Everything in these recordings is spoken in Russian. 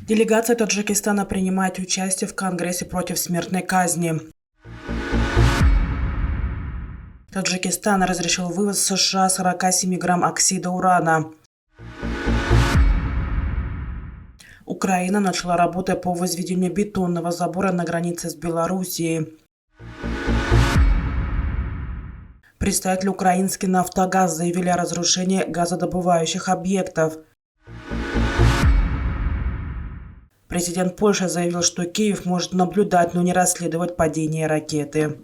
Делегация Таджикистана принимает участие в Конгрессе против смертной казни. Таджикистан разрешил вывоз в США 47 грамм оксида урана. Украина начала работу по возведению бетонного забора на границе с Белоруссией. Представители украинский «Нафтогаз» заявили о разрушении газодобывающих объектов. Президент Польши заявил, что Киев может наблюдать, но не расследовать падение ракеты.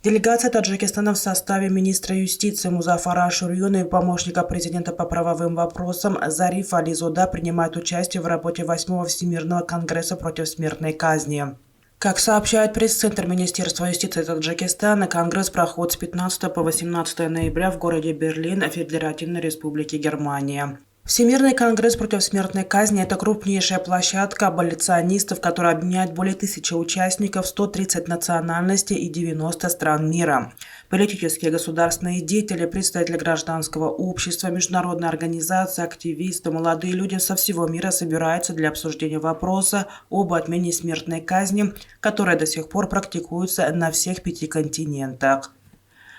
Делегация Таджикистана в составе министра юстиции Музафара Ашурьона и помощника президента по правовым вопросам Зарифа Али-Зода принимает участие в работе 8-го Всемирного конгресса против смертной казни. Как сообщает пресс-центр Министерства юстиции Таджикистана, конгресс проходит с 15 по 18 ноября в городе Берлин, Федеративной Республики Германия. Всемирный конгресс против смертной казни – это крупнейшая площадка аболиционистов, которая объединяет более 1000 участников, 130 национальностей и 90 стран мира. Политические и государственные деятели, представители гражданского общества, международные организации, активисты, молодые люди со всего мира собираются для обсуждения вопроса об отмене смертной казни, которая до сих пор практикуется на всех 5 континентах.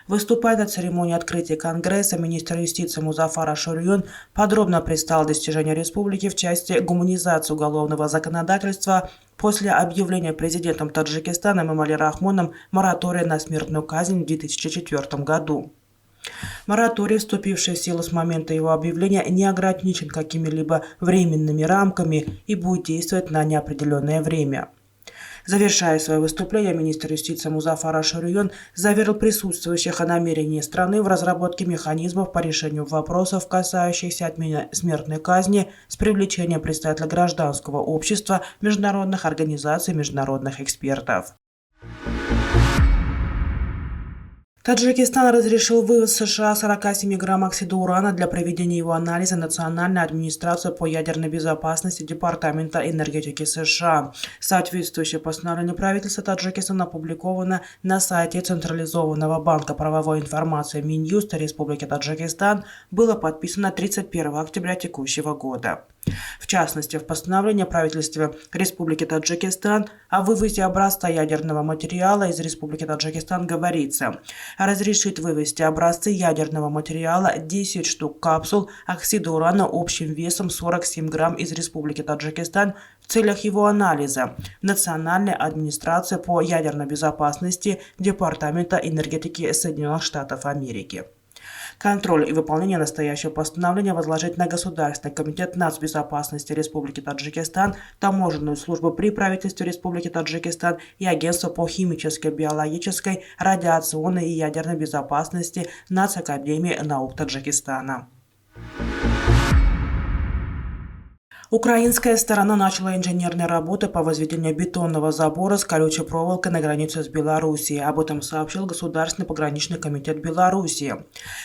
Выступая на церемонии открытия Конгресса, министр юстиции Музафар Ашурьон подробно представил достижения республики в части гуманизации уголовного законодательства после объявления президентом Таджикистана Эмомали Рахмоном моратория на смертную казнь в 2004 году. Мораторий, вступивший в силу с момента его объявления, не ограничен какими-либо временными рамками и будет действовать на неопределенное время. Завершая свое выступление, министр юстиции Музафар Ашурьон заверил присутствующих о намерении страны в разработке механизмов по решению вопросов, касающихся отмены смертной казни, с привлечением представителей гражданского общества, международных организаций, международных экспертов. Таджикистан разрешил вывоз в США 47 грамм оксида урана для проведения его анализа Национальной администрации по ядерной безопасности Департамента энергетики США. Соответствующее постановление правительства Таджикистана опубликовано на сайте Централизованного банка правовой информации Минюста Республики Таджикистан, было подписано 31 октября текущего года. В частности, в постановлении правительства Республики Таджикистан о вывозе образца ядерного материала из Республики Таджикистан говорится: разрешить вывести образцы ядерного материала 10 штук капсул оксида урана общим весом 47 грамм из Республики Таджикистан в целях его анализа Национальной администрации по ядерной безопасности Департамента энергетики Соединенных Штатов Америки. Контроль и выполнение настоящего постановления возложить на Государственный комитет нацбезопасности Республики Таджикистан, Таможенную службу при правительстве Республики Таджикистан и Агентство по химической, биологической, радиационной и ядерной безопасности Нацакадемии наук Таджикистана. Украинская сторона начала инженерные работы по возведению бетонного забора с колючей проволокой на границе с Белоруссией. Об этом сообщил Государственный пограничный комитет Белоруссии.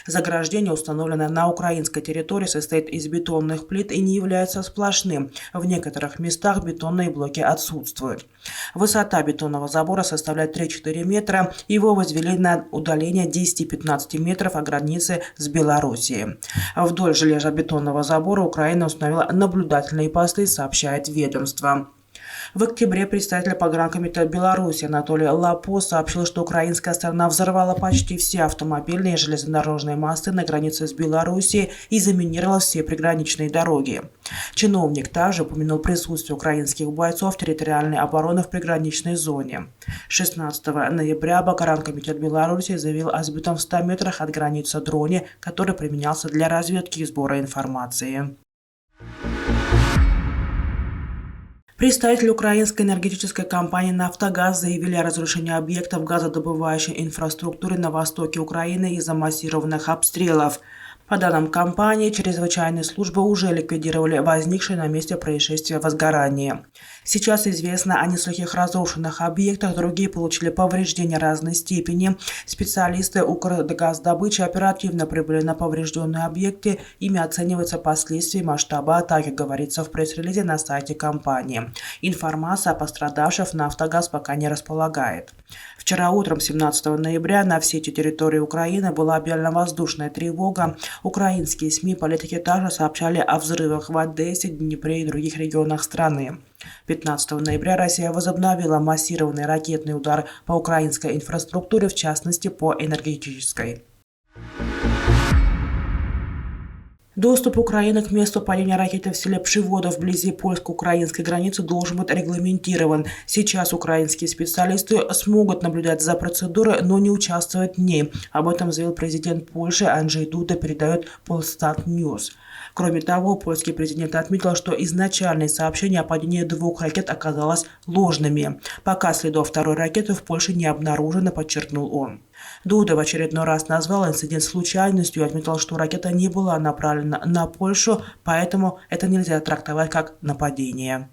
Заграждение, установленное на украинской территории, состоит из бетонных плит и не является сплошным. В некоторых местах бетонные блоки отсутствуют. Высота бетонного забора составляет 3-4 метра. Его возвели на удаление 10-15 метров от границы с Белоруссией. Вдоль железобетонного забора Украина установила наблюдательные посты, сообщает ведомство. В октябре представитель погранкомитета Беларуси Анатолий Лапо сообщил, что украинская сторона взорвала почти все автомобильные и железнодорожные мосты на границе с Белоруссией и заминировала все приграничные дороги. Чиновник также упомянул присутствие украинских бойцов территориальной обороны в приграничной зоне. 16 ноября погранкомитет Беларуси заявил о сбитом в 100 метрах от границы дроне, который применялся для разведки и сбора информации. Представители украинской энергетической компании «Нафтогаз» заявили о разрушении объектов газодобывающей инфраструктуры на востоке Украины из-за массированных обстрелов. По данным компании, чрезвычайные службы уже ликвидировали возникшее на месте происшествия возгорание. Сейчас известно о нескольких разрушенных объектах, другие получили повреждения разной степени. Специалисты Укргаздобычи оперативно прибыли на поврежденные объекты. Ими оцениваются последствия масштаба атаки, говорится в пресс-релизе на сайте компании. Информация о пострадавших «Нафтогаз» пока не располагает. Вчера утром, 17 ноября, на всей территории Украины была объявлена воздушная тревога. Украинские СМИ, политики также сообщали о взрывах в Одессе, Днепре и других регионах страны. 15 ноября Россия возобновила массированный ракетный удар по украинской инфраструктуре, в частности по энергетической. Доступ Украины к месту падения ракеты в селе Пшиводов вблизи польско-украинской границы должен быть регламентирован. Сейчас украинские специалисты смогут наблюдать за процедурой, но не участвовать в ней. Об этом заявил президент Польши Анджей Дуда, передает Polsat News. Кроме того, польский президент отметил, что изначальные сообщения о падении 2 ракет оказалось ложными. Пока следов второй ракеты в Польше не обнаружено, подчеркнул он. Дуда в очередной раз назвал инцидент случайностью и отметил, что ракета не была направлена на Польшу, поэтому это нельзя трактовать как нападение.